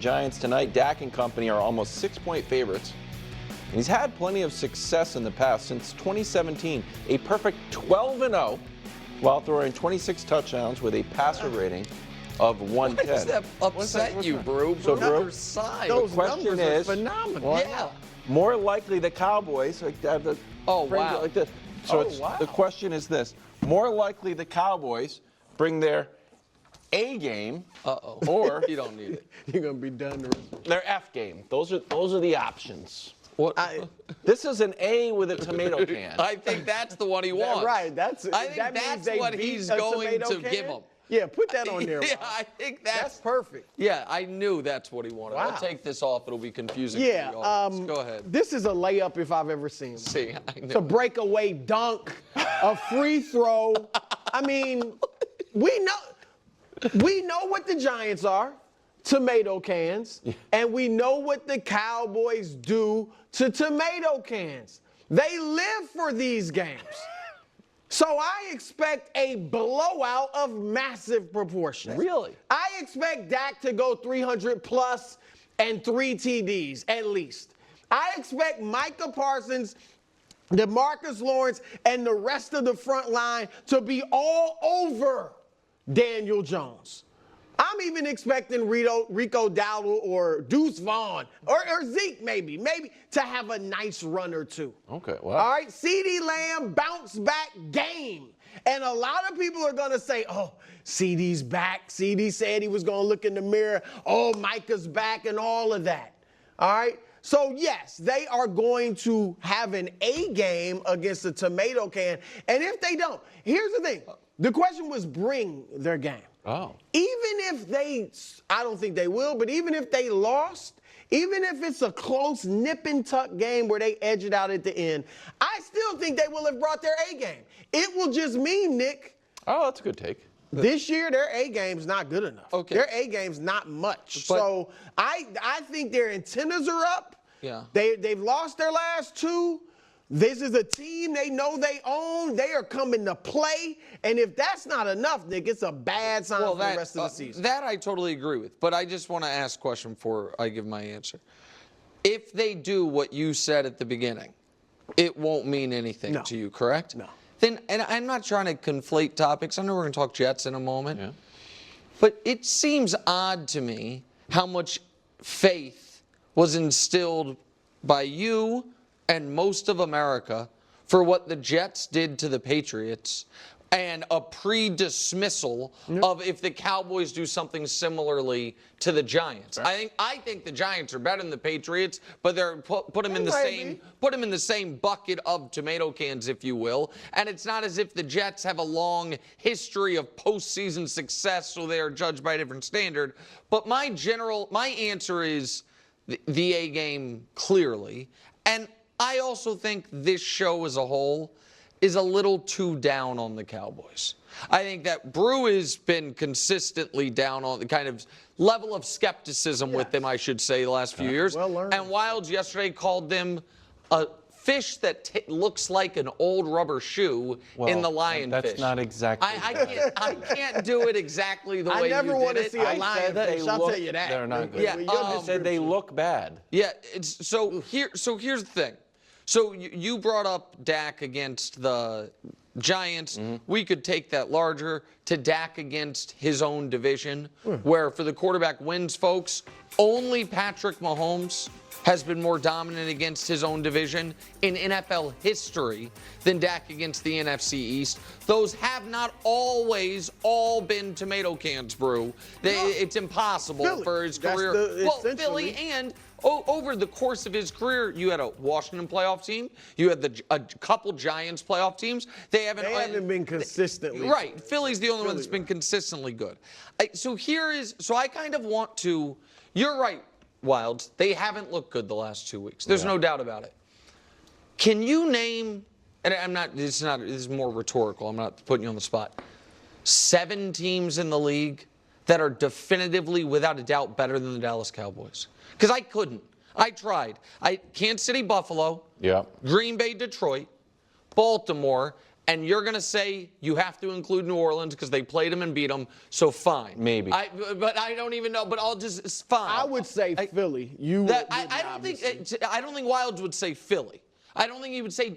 Giants tonight. Dak and company are almost 6-point favorites. And he's had plenty of success in the past. Since 2017, a perfect 12-0 while throwing 26 touchdowns with a passer rating of 110. Why does that upset you, Brew? So, Brew, Those the question numbers is are phenomenal. Well, Yeah. more likely the Cowboys. Oh, wow. Like this. So the question is this. More likely the Cowboys bring their A game or You don't need it. You're gonna be done. their F game. Those are the options. What? This is an A with a tomato can. I think that's the one he wants. Right. I think that means that's they what beat he's a going tomato to can? give him. Yeah, put that on there. Yeah, Rob. I think That's perfect. Yeah, I knew that's what he wanted. Wow. I'll take this off. It'll be confusing. Yeah. For the audience. Go ahead. This is a layup if I've ever seen one. See, I It's a know. breakaway dunk, a free throw. I mean, we know what the Giants are, tomato cans, and we know what the Cowboys do to tomato cans. They live for these games. So I expect a blowout of massive proportions. Really? I expect Dak to go 300 plus and 3 TDs at least. I expect Micah Parsons, DeMarcus Lawrence, and the rest of the front line to be all over Daniel Jones. I'm even expecting Rico Dowdle or Deuce Vaughn or Zeke maybe to have a nice run or two. Okay, All well. right, CeeDee Lamb bounce back game. And a lot of people are going to say, oh, CeeDee's back. CeeDee said he was going to look in the mirror. Oh, Micah's back and all of that. All right. So, yes, they are going to have an A game against the tomato can. And if they don't, here's the thing. The question was bring their game. Oh. Even if I don't think they will, but even if they lost, even if it's a close nip and tuck game where they edge it out at the end, I still think they will have brought their A game. It will just mean, Nick, Oh, that's a good take. this year their A game's not good enough. Okay. Their A game's not much. But- so I think their antennas are up. Yeah. They've lost their last two. This is a team they know they own. They are coming to play. And if that's not enough, Nick, it's a bad sign for the rest of the season. That I totally agree with. But I just want to ask a question before I give my answer. If they do what you said at the beginning, it won't mean anything No. to you, correct? No. Then, and I'm not trying to conflate topics. I know we're going to talk Jets in a moment. Yeah. But it seems odd to me how much faith was instilled by you and most of America for what the Jets did to the Patriots and a pre-dismissal of if the Cowboys do something similarly to the Giants. I think the Giants are better than the Patriots, but they're put them in the same bucket of tomato cans, if you will. And it's not as if the Jets have a long history of postseason success, so they are judged by a different standard. But my answer is the A game clearly. And I also think this show as a whole is a little too down on the Cowboys. I think that Brew has been consistently down on the kind of level of skepticism with them, I should say, the last few years. Well learned. And Wilds yesterday called them a fish that looks like an old rubber shoe in the lionfish. That's not exactly. I can't do it exactly the way you did it. I never want to see a I said they lionfish. I'll look- tell you that. they're not good. Yeah, I said they look bad. Yeah, so here's the thing. So you brought up Dak against the Giants. We could take that larger to Dak against his own division, where for the quarterback wins, folks, only Patrick Mahomes has been more dominant against his own division in NFL history than Dak against the NFC East. Those have not always all been tomato cans, Brew. It's impossible Philly. for his That's career. essentially. Philly and over the course of his career, you had a Washington playoff team. You had a couple Giants playoff teams. They haven't been consistently. Right. Philly's the only one that's been consistently good. So I kind of want to. You're right, Wilds. They haven't looked good the last 2 weeks. There's no doubt about it. Can you name? And I'm not. This is more rhetorical. I'm not putting you on the spot. 7 teams in the league that are definitively, without a doubt, better than the Dallas Cowboys. Because I couldn't. I tried. Kansas City, Buffalo. Yeah. Green Bay, Detroit, Baltimore, and you're going to say you have to include New Orleans because they played them and beat them, so fine. Maybe. But I don't even know. But I'll just it's fine. I would say Philly. I don't think Wilds would say Philly. I don't think he would say.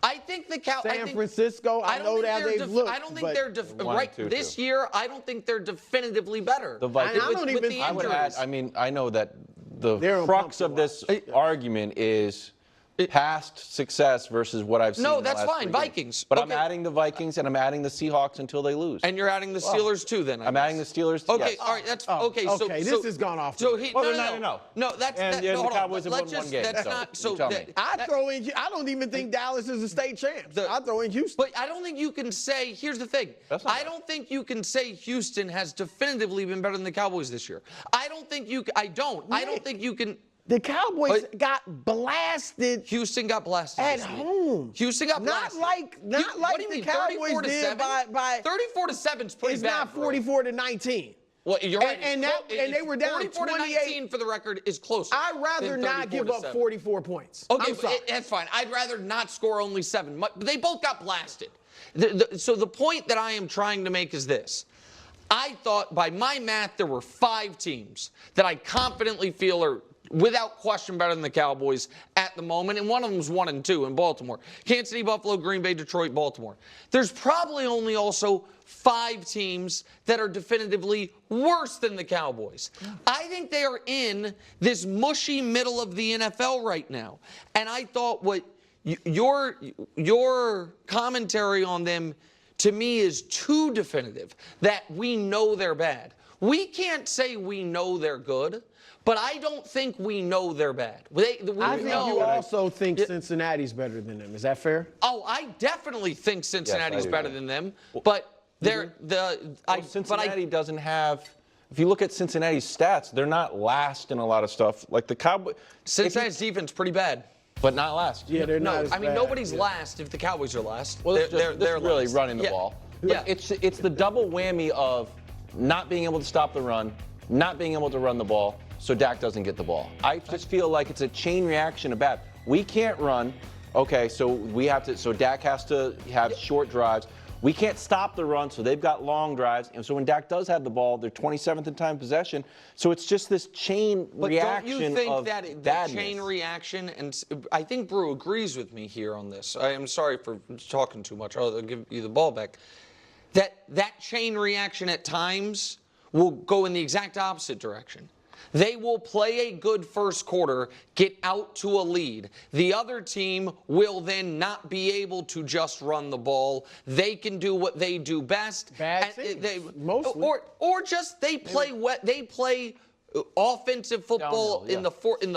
I think the San Francisco. I know that they've looked. I don't think they're right this year. I don't think they're definitively better. The Vikings. I would add. I mean, I know that the crux of this argument is past success versus what I've seen. No, in the that's last fine. 3 games. Vikings. But Okay. I'm adding the Vikings and I'm adding the Seahawks until they lose. And you're adding the Steelers too, then. I'm adding the Steelers. Okay, yes. all right, that's Oh, okay. okay, So this has gone off. So No. No, that's And the hold on. Cowboys have Let's won one just game, that's so not so. you tell me. I throw in. I don't even think Dallas is a state champ. I throw in Houston. But I don't think you can say. Here's the thing. That's not I don't think you can say Houston has definitively been better than the Cowboys this year. I don't think you. I don't. I don't think you can. The Cowboys got blasted Houston got blasted at this week. home. Houston got blasted. Not like what do you the mean, Cowboys 34 to did 7? by 34 to 7 is pretty It's bad. not bro. 44 to 19. Well, you're right. And they were down 44 to 28. 19 for the record is closer. I'd rather than not 34 give to up 7. 44 points. Okay, I'm sorry. that's fine. I'd rather not score only 7. But they both got blasted. So the point that I am trying to make is this. I thought by my math there were 5 teams that I confidently feel are without question better than the Cowboys at the moment, and one of them is 1 and 2 in Baltimore. Kansas City, Buffalo, Green Bay, Detroit, Baltimore. There's probably only also 5 teams that are definitively worse than the Cowboys. I think they are in this mushy middle of the NFL right now. And I thought what your commentary on them to me is too definitive, that we know they're bad. We can't say we know they're good, but I don't think we know they're bad. I think you also think Cincinnati's better than them. Is that fair? Oh, I definitely think Cincinnati's do, better too. than them, but Cincinnati doesn't have. If you look at Cincinnati's stats, they're not last in a lot of stuff. Like the Cowboys. Cincinnati's defense pretty bad. But not last. Yeah, they're not. I mean, nobody's last if the Cowboys are last. Well, they're really last. running the ball. Yeah. It's the double whammy of not being able to stop the run, not being able to run the ball, so Dak doesn't get the ball. I just feel like it's a chain reaction of bad. We can't run. Okay, so Dak has to have short drives. We can't stop the run, so they've got long drives. And so when Dak does have the ball, they're 27th in time possession. So it's just this chain reaction don't you think of that badness. chain reaction, and I think Brew agrees with me here on this. I am sorry for talking too much. I'll give you the ball back. That chain reaction at times will go in the exact opposite direction. They will play a good first quarter, get out to a lead. The other team will then not be able to just run the ball. They can do what they do best. Bad teams, mostly. Or just they play offensive football Downhill, in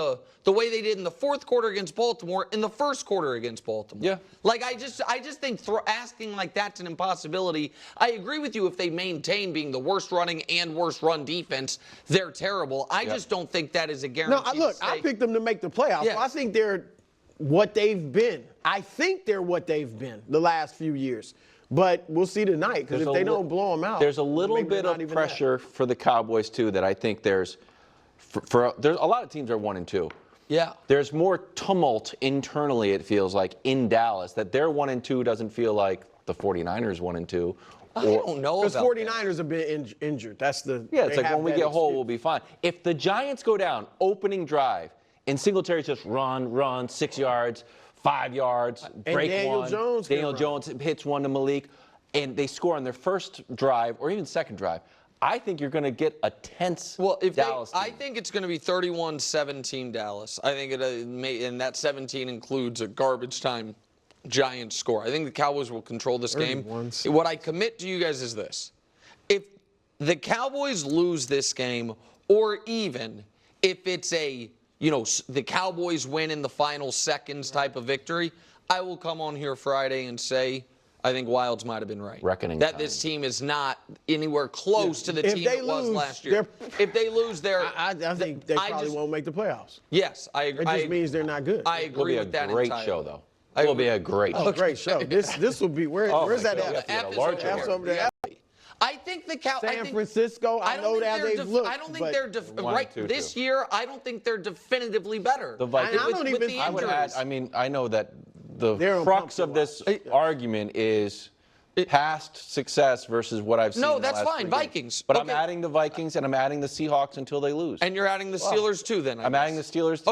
the way they did in the fourth quarter against Baltimore, in the first quarter against Baltimore. Yeah. Like I just think asking like that's an impossibility. I agree with you if they maintain being the worst running and worst run defense, they're terrible. I just don't think that is a guarantee. No, look, I picked them to make the playoffs. Yeah. So I think they're what they've been. I think they're what they've been the last few years. But we'll see tonight, because if they don't blow them out, there's a little maybe bit they're of not even pressure for the Cowboys too that I think there's there's a lot of teams are 1 and 2. Yeah. There's more tumult internally, it feels like, in Dallas, that their 1 and 2 doesn't feel like the 49ers 1 and 2. I don't know Because about 49ers have been injured. That's the It's they like have when we that get whole, excuse. we'll be fine. If the Giants go down, opening drive, and Singletary's just run, 6 yards, 5 yards, break Daniel one. Jones can Daniel run. Jones hits one to Malik, and they score on their first drive or even second drive. I think you're going to get a tense Dallas team. I think it's going to be 31-17 Dallas. I think and that 17 includes a garbage time Giants score. I think the Cowboys will control this game. What I commit to you guys is this. If the Cowboys lose this game, or even if it's the Cowboys win in the final seconds type of victory, I will come on here Friday and say, I think Wilds might have been right. Reckoning that time. this team is not anywhere close to the team it was last year. If they lose, I think they probably won't make the playoffs. Yes, I agree. It just means they're not good. I agree with that It'll be a great entirely. show, though. It will be a great show. Great show. This will be where's that God. at? Yeah, F is large over F here. over there. I think the San Francisco, I know that they've looked. I don't think but they're right two, this two. year. I don't think they're definitively better. The Vikings. I don't even with the think I would add, injuries. I know that the crux of this argument is past success versus what I've seen. No, in the that's last fine. 3 games. Vikings. But Okay. I'm adding the Vikings and I'm adding the Seahawks until they lose. And you're adding the Steelers too then, I I'm guess. adding the Steelers.